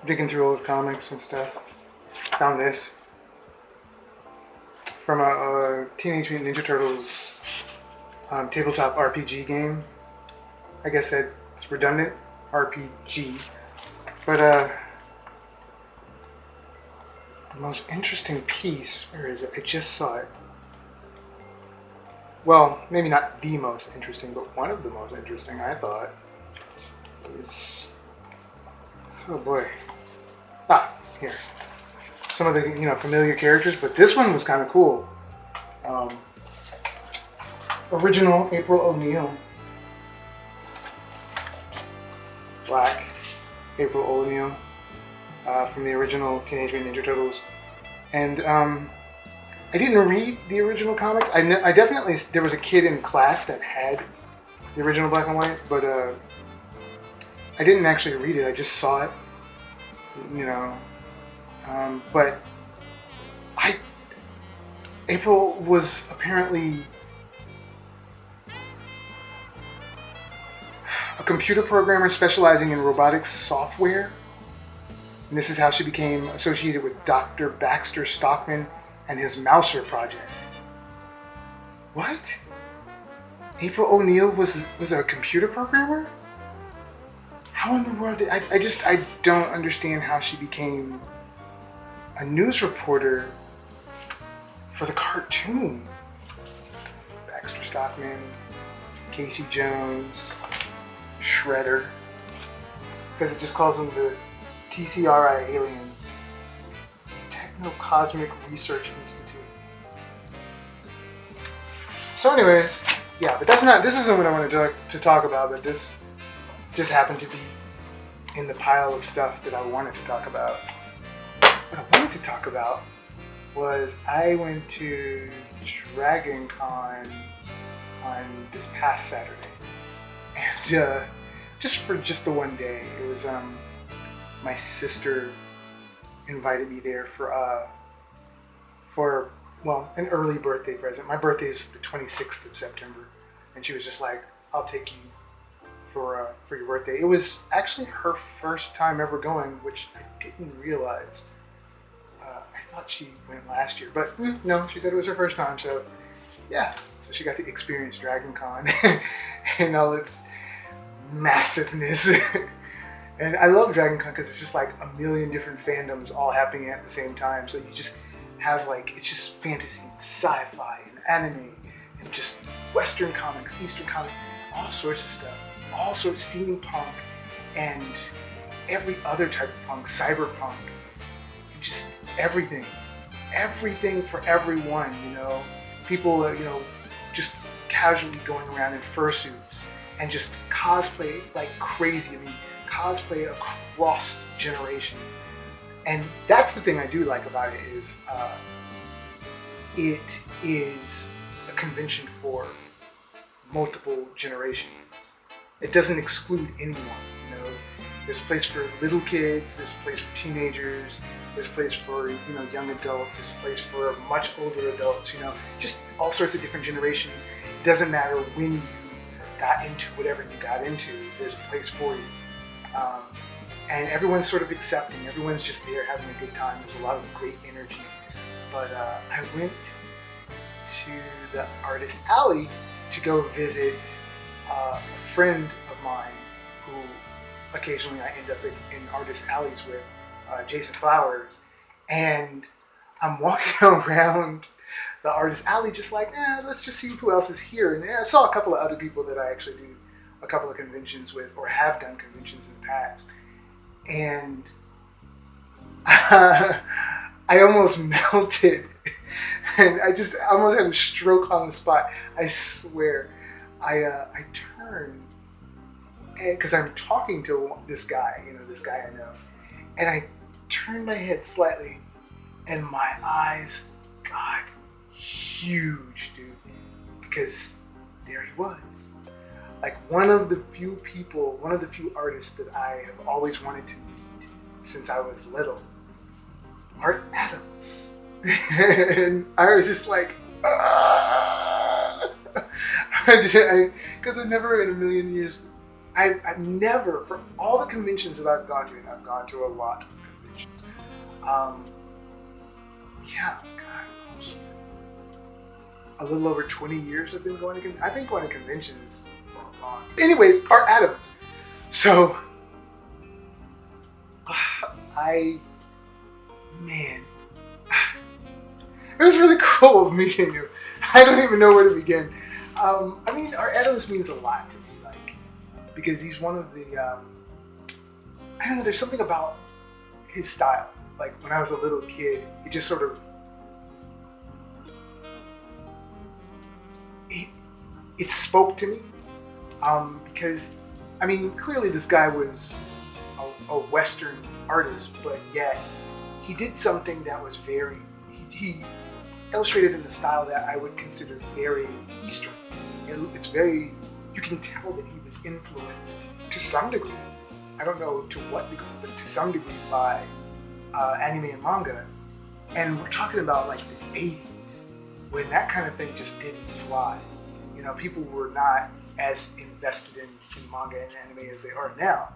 digging through old comics and stuff. Found this from a Teenage Mutant Ninja Turtles tabletop RPG game. I guess that's redundant, RPG. But the most interesting piece, where is it? I just saw it. Well, maybe not the most interesting, but one of the most interesting, I thought, is, oh boy. Here. Some of the familiar characters, but this one was kind of cool. Original April O'Neil, Black April O'Neil, from the original Teenage Mutant Ninja Turtles, and I didn't read the original comics. I definitely, there was a kid in class that had the original black and white, but I didn't actually read it. I just saw it, but April was apparently a computer programmer specializing in robotics software. And this is how she became associated with Dr. Baxter Stockman and his Mouser project. What? April O'Neil was a computer programmer? How in the world did I don't understand how she became a news reporter for the cartoon. Baxter Stockman, Casey Jones, Shredder, because it just calls them the TCRI aliens, Techno-Cosmic Research Institute. So anyways, yeah, but this isn't what I wanted to talk about, but this just happened to be in the pile of stuff that I wanted to talk about. What I wanted to talk about was I went to DragonCon on this past Saturday, and just the one day, it was my sister invited me there for an early birthday present. My birthday is the 26th of September, and she was just like, "I'll take you for your birthday." It was actually her first time ever going, which I didn't realize. I thought she went last year, but no, she said it was her first time. So yeah, so she got to experience DragonCon and all its massiveness. And I love DragonCon because it's just like a million different fandoms all happening at the same time. So you just have it's just fantasy and sci-fi and anime and just Western comics, Eastern comics, all sorts of stuff, all sorts of steampunk and every other type of punk, cyberpunk, and just everything for everyone. People just casually going around in fursuits and just cosplay like crazy. I mean, cosplay across generations, and that's the thing I do like about it is it is a convention for multiple generations. It doesn't exclude anyone. There's a place for little kids, there's a place for teenagers, there's a place for young adults, there's a place for much older adults, just all sorts of different generations. It doesn't matter when you got into whatever you got into, there's a place for you. And everyone's sort of accepting, everyone's just there having a good time. There's a lot of great energy. But I went to the Artist Alley to go visit a friend of mine who occasionally I end up in Artist Alleys with, Jason Flowers. And I'm walking around the Artist Alley just like, let's just see who else is here. And I saw a couple of other people that I actually do a couple of conventions with, or have done conventions in the past. And I almost melted. And I almost had a stroke on the spot. I swear. I turned, because I'm talking to this guy, this guy I know. And I turned my head slightly, and my eyes got huge, dude. Because there he was. Like one of the few artists that I have always wanted to meet since I was little. Art Adams. And I was just like, because I never in a million years I've never, for all the conventions that I've gone to, and I've gone to a lot of conventions, yeah, God, almost a little over 20 years I've been going to conventions for a long. Anyways, Art Adams. So, man, it was really cool meeting you. I don't even know where to begin. I mean, Art Adams means a lot to me, like, because he's one of the, I don't know, there's something about his style. Like, when I was a little kid, it just sort of, it spoke to me, because, I mean, clearly this guy was a Western artist, but yet he did something that was very, he illustrated in a style that I would consider very Eastern. It's very, you can tell that he was influenced to some degree, I don't know to what degree, but to some degree by anime and manga. And we're talking about like the 80s, when that kind of thing just didn't fly. You know, people were not as invested in manga and anime as they are now.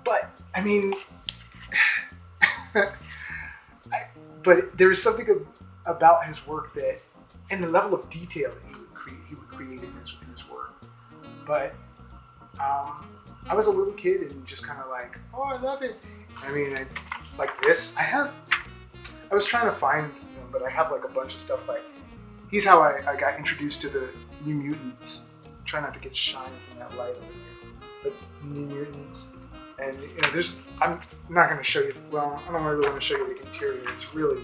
But I mean, but there was something about his work that, and the level of detail that he would create in his work. But I was a little kid and just kind of like, oh, I love it. I mean, like this. I was trying to find them, but I have like a bunch of stuff. Like, he's how I got introduced to the New Mutants. Try not to get shine from that light over here. But New Mutants. And, you know, I'm not going to show you, well, I don't really want to show you the interior. It's really,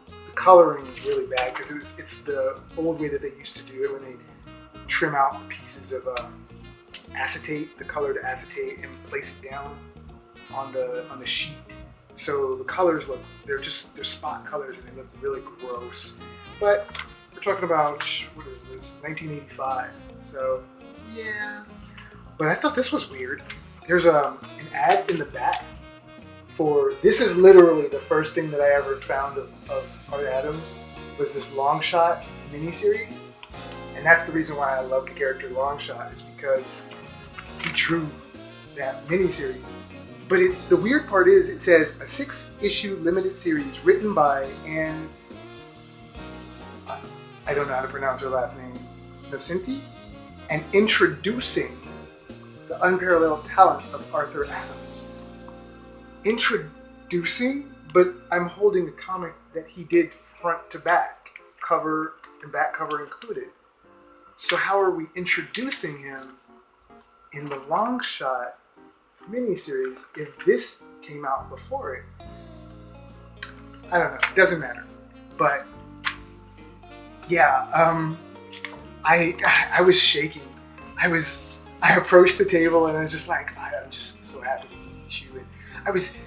the coloring is really bad because it's the old way that they used to do it when they trim out the pieces of acetate, the colored acetate, and place it down on the sheet. So the colors look, they're spot colors and they look really gross. But we're talking about, what is this, 1985. So, yeah. But I thought this was weird. There's an ad in the back for, this is literally the first thing that I ever found of Art Adams, was this Long Shot miniseries. And that's the reason why I love the character Long Shot, is because he drew that miniseries. But the weird part is, it says a 6-issue limited series written by Anne, I don't know how to pronounce her last name, Nocenti, and introducing the unparalleled talent of Arthur Adams. Introducing, but I'm holding a comic that he did front to back, cover and back cover included. So how are we introducing him in the Long Shot miniseries if this came out before it? I don't know. It doesn't matter. But yeah, I was shaking. I approached the table and I was just like, I'm just so happy to meet you. And I was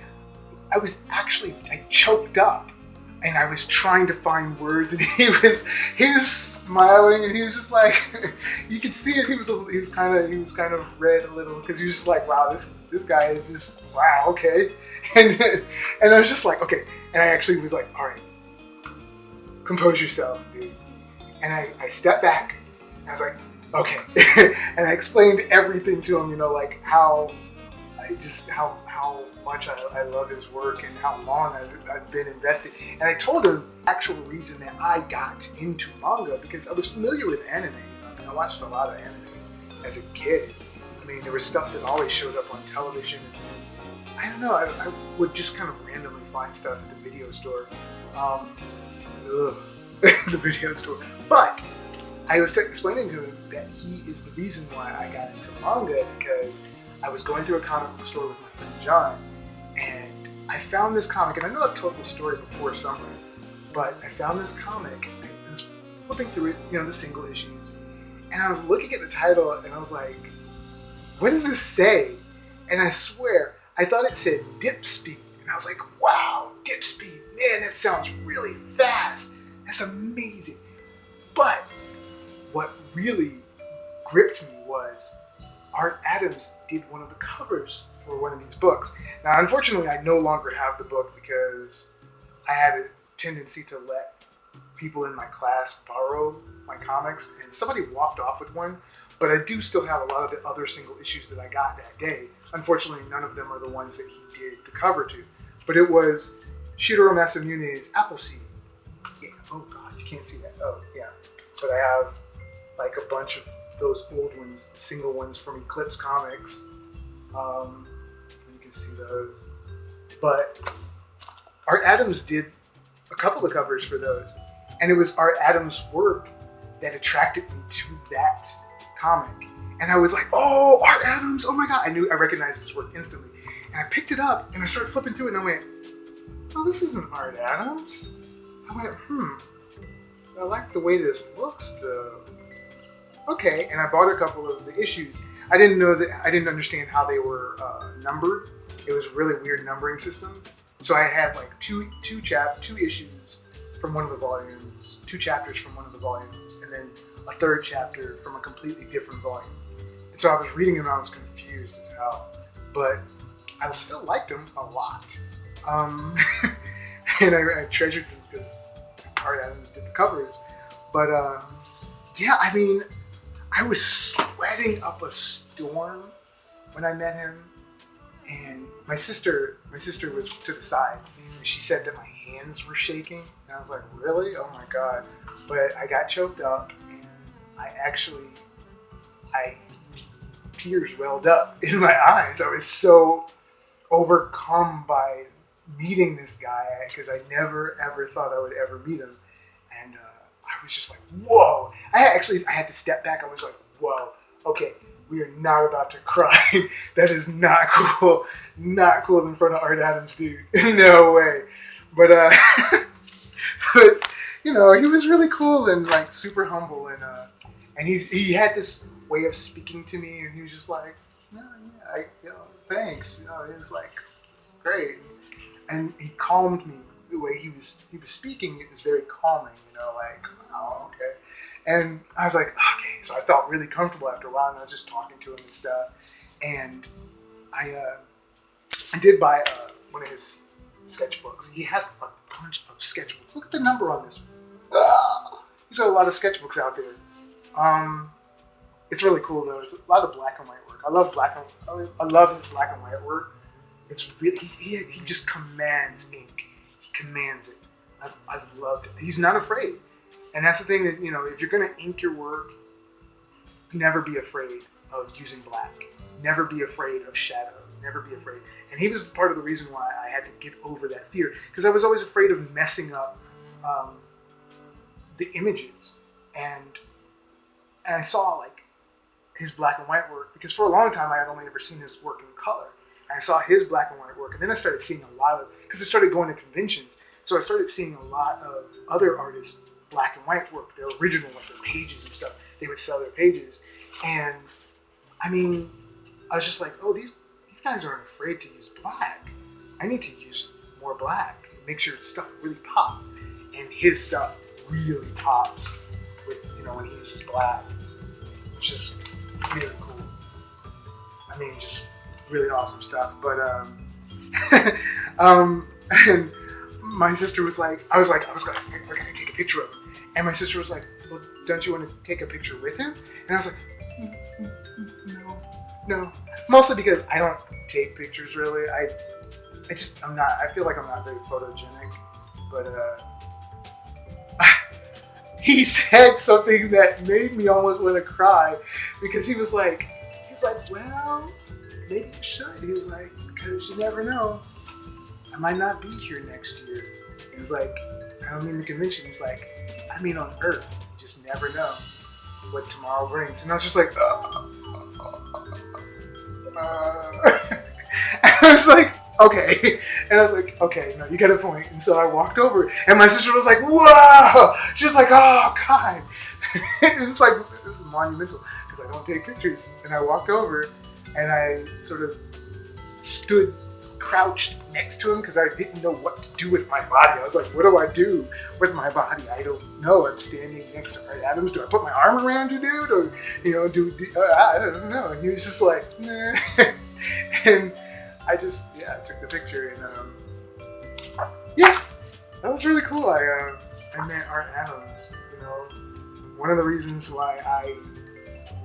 actually, I choked up and I was trying to find words, and he was smiling and he was just like, you could see it. He was kind of red a little because he was just like, wow, this guy is just, wow, okay. And I was just like, okay. And I actually was like, all right, compose yourself, dude. And I stepped back and I was like, okay. And I explained everything to him, you know, like how much I love his work and how long I've been invested. And I told him the actual reason that I got into manga, because I was familiar with anime. I mean, I watched a lot of anime as a kid. I mean, there was stuff that always showed up on television. And I don't know, I would just kind of randomly find stuff at the video store. The video store. But I was explaining to him that he is the reason why I got into manga, because I was going through a comic book store with my friend John, and I found this comic, and I know I've told this story before somewhere, but I found this comic, and I was flipping through it, you know, the single issues, and I was looking at the title, and I was like, what does this say? And I swear, I thought it said Dip Speed, and I was like, wow, Dip Speed, man, that sounds really fast. That's amazing. But what really gripped me was Art Adams did one of the covers for one of these books. Now, unfortunately, I no longer have the book because I had a tendency to let people in my class borrow my comics, and somebody walked off with one. But I do still have a lot of the other single issues that I got that day. Unfortunately, none of them are the ones that he did the cover to. But it was Shigeru Masamune's Appleseed. Yeah. Oh God, you can't see that. Oh yeah. But I have like a bunch of those old ones, the single ones from Eclipse Comics. You can see those. But Art Adams did a couple of covers for those, and it was Art Adams' work that attracted me to that comic. And I was like, oh, Art Adams, oh my God. I recognized his work instantly. And I picked it up and I started flipping through it and I went, oh, this isn't Art Adams. I went, I like the way this looks though. Okay, and I bought a couple of the issues. I didn't understand how they were numbered. It was a really weird numbering system. So I had like two issues from one of the volumes, 2 chapters from one of the volumes, and then a 3rd chapter from a completely different volume. And so I was reading them and I was confused as hell. But I still liked them a lot. And I treasured them because Art Adams did the covers. But yeah, I mean, I was sweating up a storm when I met him. And my sister was to the side, and she said that my hands were shaking. And I was like, really? Oh my God. But I got choked up, and tears welled up in my eyes. I was so overcome by meeting this guy because I never ever thought I would ever meet him. And I was just like, whoa. I had to step back. I was like, whoa, okay. We are not about to cry. That is not cool. Not cool in front of Art Adams, dude. No way. But you know, he was really cool and like super humble, and he had this way of speaking to me, and he was just like, no, yeah, thanks. You know, he was like, it's great, and he calmed me. The way he was speaking, it was very calming. You know, like, oh, okay. And I was like, okay. So I felt really comfortable after a while, and I was just talking to him and stuff. And I did buy one of his sketchbooks. He has a bunch of sketchbooks. Look at the number on this. These are a lot of sketchbooks out there. It's really cool though. It's a lot of black and white work. I love his black and white work. It's really he just commands ink. He commands it. I've loved it. He's not afraid. And that's the thing that, you know, if you're going to ink your work, never be afraid of using black. Never be afraid of shadow. Never be afraid. And he was part of the reason why I had to get over that fear. Because I was always afraid of messing up the images. And I saw, like, his black and white work. Because for a long time, I had only ever seen his work in color. And I saw his black and white work. And then I started seeing a lot of... Because I started going to conventions. So I started seeing a lot of other artists' black and white work, their original, like their pages and stuff. They would sell their pages. And, I mean, I was just like, oh, these guys aren't afraid to use black. I need to use more black. Make sure stuff really pops. And his stuff really pops with, you know, when he uses black. It's just really cool. I mean, just really awesome stuff. But, and my sister was like, I gotta take a picture of him. And my sister was like, well, don't you want to take a picture with him? And I was like, no. Mostly because I don't take pictures really. I feel like I'm not very photogenic. But he said something that made me almost want to cry because he was like, well, maybe you should. He was like, because you never know. I might not be here next year. He was like, I don't mean the convention. He's like, I mean on Earth. You just never know what tomorrow brings. And I was just like, I was like, okay. And I was like, okay, no, you got a point. And so I walked over, and my sister was like, whoa! She was like, oh, God. It was monumental, because I don't take pictures. And I walked over, and I sort of stood crouched next to him, because I didn't know what to do with my body. I was like, what do I do with my body? I don't know. I'm standing next to Art Adams. Do I put my arm around you, dude? Or, you know, I don't know. And he was just like, nah. And I just, I took the picture, and that was really cool. I met Art Adams. You know, one of the reasons why I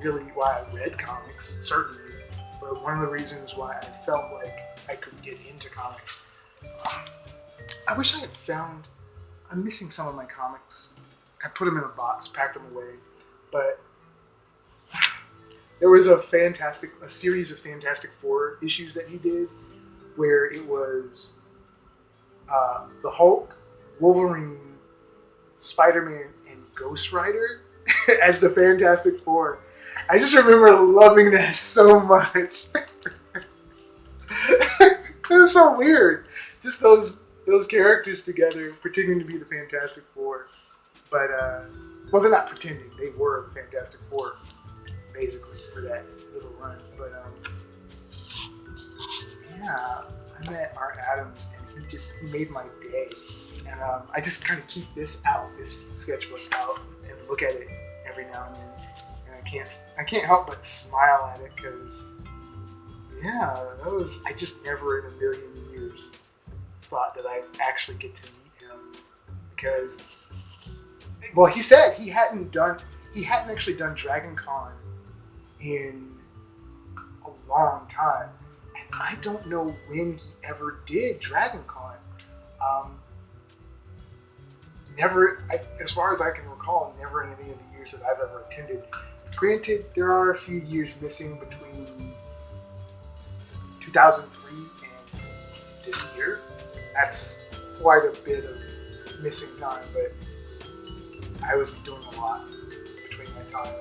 really why I read comics, certainly, but one of the reasons why I felt like I could get into comics. I wish I had found. I'm missing some of my comics. I put them in a box, packed them away, but there was a series of Fantastic Four issues that he did, where it was the Hulk, Wolverine, Spider-Man, and Ghost Rider as the Fantastic Four. I just remember loving that so much. It was so weird. Just those characters together pretending to be the Fantastic Four. But, well, they're not pretending. They were the Fantastic Four, basically, for that little run. But, yeah, I met Art Adams, and he made my day. And I just kind of keep this sketchbook out, and look at it every now and then. And I can't help but smile at it, because, yeah, I just never in a million years thought that I'd actually get to meet him, because, well, he said he hadn't actually done DragonCon in a long time, and I don't know when he ever did DragonCon. As far as I can recall, never in any of the years that I've ever attended. Granted, there are a few years missing between 2003 and this year. That's quite a bit of missing time, but I was doing a lot between my time.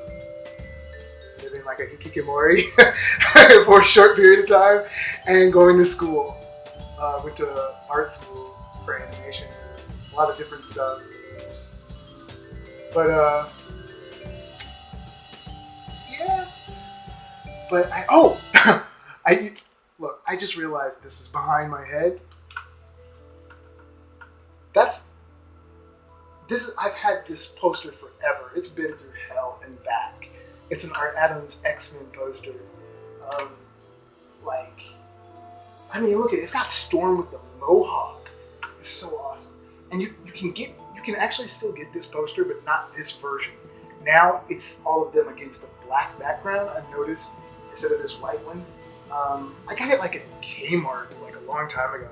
Living like a hikikomori for a short period of time, and going to school. Went to art school for animation, a lot of different stuff. But, yeah. But I just realized this is behind my head. I've had this poster forever. It's been through hell and back. It's an Art Adams X-Men poster. Look at it. It's got Storm with the mohawk. It's so awesome. And you can actually still get this poster, but not this version. Now it's all of them against a black background, I've noticed, instead of this white one. I got it like at Kmart like a long time ago.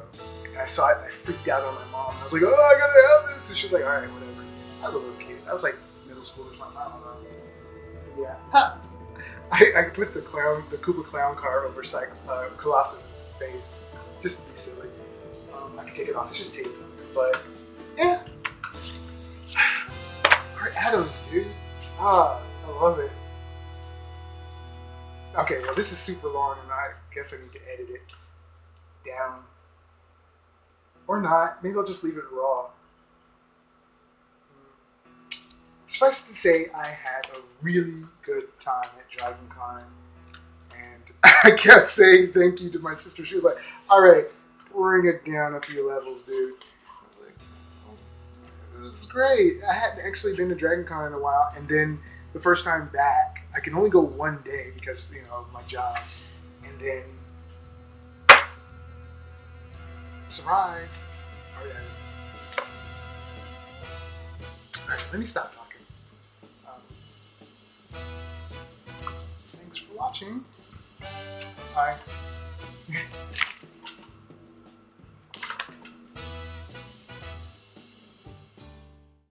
And I saw it and I freaked out on my mom. I was like, oh, I gotta have this. And she was like, all right, whatever. I was a little kid. I was like middle school or something. I don't know. But yeah. I put the Koopa clown car over Colossus's face just to be silly. I can take it off. It's just tape. But yeah. Art Adams, dude. I love it. Okay, well, this is super long, and I guess I need to edit it down. Or not. Maybe I'll just leave it raw. Suffice to say, I had a really good time at DragonCon, and I kept saying thank you to my sister. She was like, all right, bring it down a few levels, dude. I was like, oh, this is great. I hadn't actually been to DragonCon in a while, and then the first time back, I can only go one day because, of my job, and then, surprise, Art Adams. All right, let me stop talking. Thanks for watching. Bye.